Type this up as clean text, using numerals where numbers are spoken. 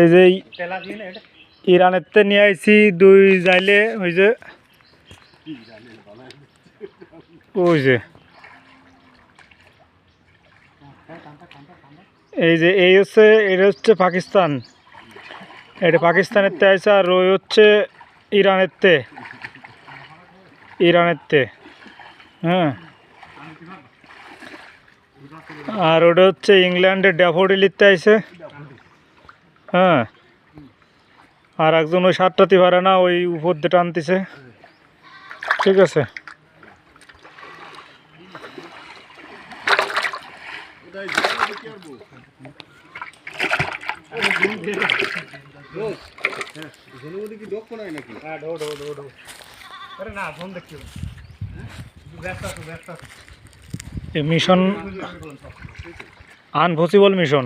এই যে ইরানেতে নিয়ে আইছি 2 জাইলে ওই যে ওই যে এই যে এই হচ্ছে এটা হচ্ছে পাকিস্তান, এটা পাকিস্তানের তে আইছে, আর ওই হচ্ছে ইরানের তে হ্যাঁ। আর ওটা হচ্ছে ইংল্যান্ডের ড্যাফোডিলিতে আইছে হ্যাঁ। আর একজন ওই 7টাতে পারে না, ওই উপর দিয়ে টানতেছে। ঠিক আছে, মিশন আনপসিবল মিশন।